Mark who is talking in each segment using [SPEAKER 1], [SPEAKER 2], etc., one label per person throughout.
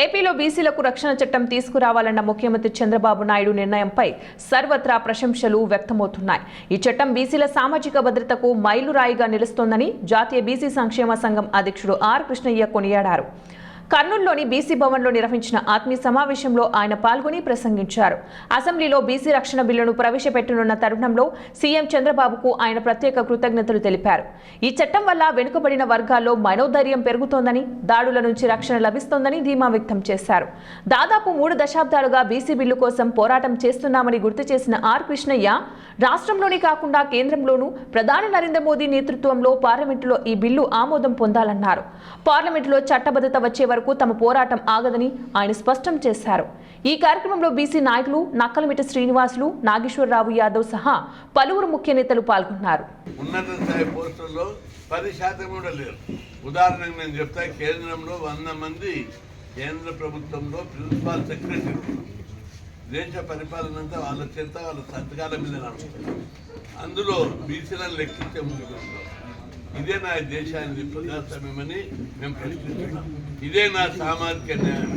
[SPEAKER 1] ఏపీలో బీసీలకు రక్షణ చట్టం తీసుకురావాలన్న ముఖ్యమంత్రి చంద్రబాబు నాయుడు నిర్ణయంపై సర్వత్రా ప్రశంసలు వ్యక్తమవుతున్నాయి. ఈ చట్టం బీసీల సామాజిక భద్రతకు మైలురాయిగా నిలుస్తోందని జాతీయ బీసీ సంక్షేమ సంఘం అధ్యక్షుడు ఆర్ కృష్ణయ్య కొనియాడారు. కర్నూలులోని బీసీ భవన్లో నిర్వహించిన ఆత్మీయ సమావేశంలో ఆయన పాల్గొని ప్రసంగించారు. అసెంబ్లీలో బీసీ రక్షణ బిల్లును ప్రవేశపెట్టనున్న తరుణంలో సీఎం చంద్రబాబుకు ఆయన ప్రత్యేక కృతజ్ఞతలు తెలిపారు. ఈ చట్టం వల్ల వెనుకబడిన వర్గాల్లో మనోధైర్యం పెరుగుతోందని, దాడుల నుంచి రక్షణ లభిస్తోందని ధీమా వ్యక్తం చేశారు. దాదాపు 3 దశాబ్దాలుగా బీసీ బిల్లు కోసం పోరాటం చేస్తున్నామని గుర్తు చేసిన ఆర్ కృష్ణయ్య, రాష్ట్రంలోనే కాకుండా కేంద్రంలోనూ ప్రధాని నరేంద్ర మోదీ నేతృత్వంలో పార్లమెంటులో ఈ బిల్లు ఆమోదం పొందాలన్నారు. పార్లమెంటులో చట్టబద్ధత వచ్చే వరకు తమ పోరాటం ఆగదని ఆయన స్పష్టం చేశారు. ఈ కార్యక్రమంలో బీసీ నాయకులు నక్కలమిటి శ్రీనివాసులు, నాగేశ్వరరావు యాదవ్ సహా పలువురు ముఖ్య నేతలు పాల్గొన్నారు.
[SPEAKER 2] ఉన్నత స్థాయి పోస్టుల్లో 10% కూడా లేరు. ఉదాహరణకు నేను చెప్తా, కేంద్రంలో 100 మంది కేంద్ర ప్రభుత్వంలో ప్రిన్సిపాల్ సెక్రటరీ, దేశ పరిపాలన అంతా వాళ్ళ చేత వాళ్ళ సంతకాల మీద నడుస్తుంది. అందులో బీసీలను లెక్కించే ముందుకు. ఇదే నా దేశానికి ప్రజాస్వామ్యమని మేము ప్రశ్నిస్తున్నాం. ఇదే నా సామాజిక న్యాయం.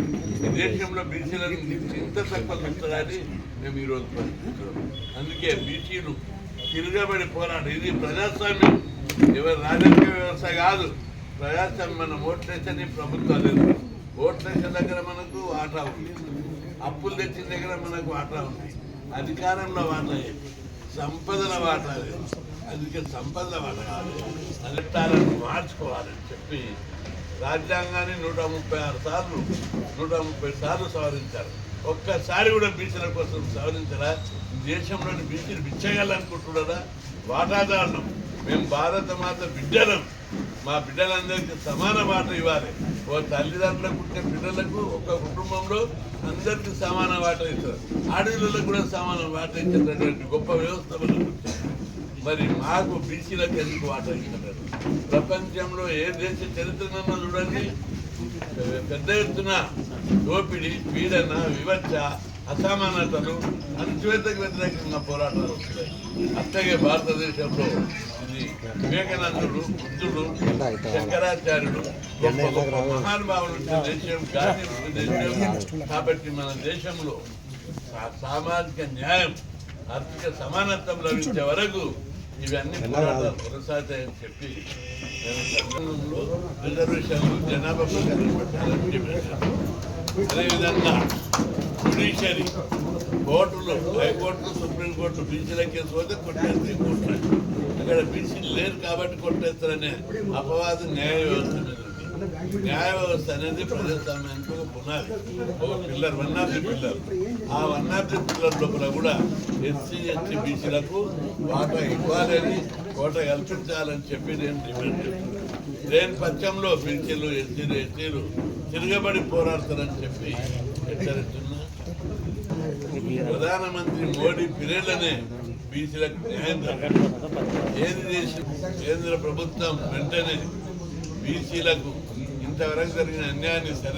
[SPEAKER 2] ఈ దేశంలో బీసీలను ఇంత తక్కువ చూస్తారని మేము ఈరోజు ప్రశ్నిస్తున్నాం. అందుకే బీసీలు తిరగబడి పోరాటం. ఇది ప్రజాస్వామ్యం, ఎవరి రాజకీయ వ్యవస్థ కాదు. ప్రజాస్వామ్యం. మన ఓట్లేసని ప్రభుత్వాలు, ఓట్లేసిన దగ్గర మనకు వాటా ఉంది, అప్పులు తెచ్చిన దగ్గర మనకు వాటా ఉంది, అధికారంలో వాటా లేదు, సంపదల వాటా లేదు. అందుకే సంపదల వాటా కాదు, చట్టాలను మార్చుకోవాలని చెప్పి రాజ్యాంగాన్ని 136 సార్లు సవరించారు. ఒక్కసారి కూడా బీసీల కోసం సవరించారా? దేశంలోని బీసీలు బిచ్చగాలనుకుంటున్నారా? వాటాదారులం మేము, భారత మాత బిడ్డలం. మా బిడ్డలందరికీ సమాన వాట ఇవ్వాలి. ఓ తల్లిదండ్రులకు పుట్టిన బిడ్డలకు ఒక కుటుంబంలో అందరికీ సమాన వాట ఇస్తారు. ఆడపిల్లలకు కూడా సమాన వాట ఇచ్చేటటువంటి గొప్ప వ్యవస్థ మనకు. మరి మాకు బీసీలకు ఎందుకు వాట ఇస్తున్నారు? ప్రపంచంలో ఏ దేశ చరిత్రనన్నా చూడండి, పెద్ద ఎత్తున దోపిడీ, పీడన, వివక్ష, అసమానతలు, అణచివేతకు వ్యతిరేకంగా పోరాటాలు వస్తున్నాయి. అట్లాగే భారతదేశంలో ఇది వివేకానందుడు, బుద్ధుడు, శంకరాచార్యుడు, మహానుభావులు దేశం, గాంధీ దేశం. కాబట్టి మన దేశంలో సామాజిక న్యాయం, ఆర్థిక సమానత్వం లభించే వరకు ఇవన్నీ పోరాటాలు కొనసాగుతాయని చెప్పి నేను రిజర్వేషన్లు, జనాభా ప్రకారం పెట్టాలని చెప్పాను. అదేవిధంగా జ్యుడిషియరీ, కోర్టులు, హైకోర్టులు, సుప్రీంకోర్టు బీసీల కేసు పోతే కొట్టేస్తే కోర్టు, అక్కడ బీసీలు లేరు కాబట్టి కొట్టేస్తారనే అపవాదం న్యాయ వ్యవస్థ మీద ఉంది. న్యాయ వ్యవస్థ అనేది ప్రజాస్వామ్యానికి ఒక పునాది, ఒక పిల్లర్, 1 ఆఫ్ ది పిల్లర్. ఆ 1 ఆఫ్ ది పిల్లర్ లోపల కూడా ఎస్సీ, ఎస్టీ, బీసీలకు వాటా ఇవ్వాలని, కోట కల్పించాలని చెప్పి నేను డిమాండ్ చేస్తున్నాను. లేని పక్షంలో బీసీలు, ఎస్సీలు తిరగబడి పోరాడతారని చెప్పి హెచ్చరిస్తున్నా. ప్రధానమంత్రి మోడీ పీరియడ్లోనే బీసీలకు న్యాయం జరగాలి. ఏది చేసి కేంద్ర ప్రభుత్వం వెంటనే బీసీలకు ఇంతవరకు జరిగిన అన్యాయాన్ని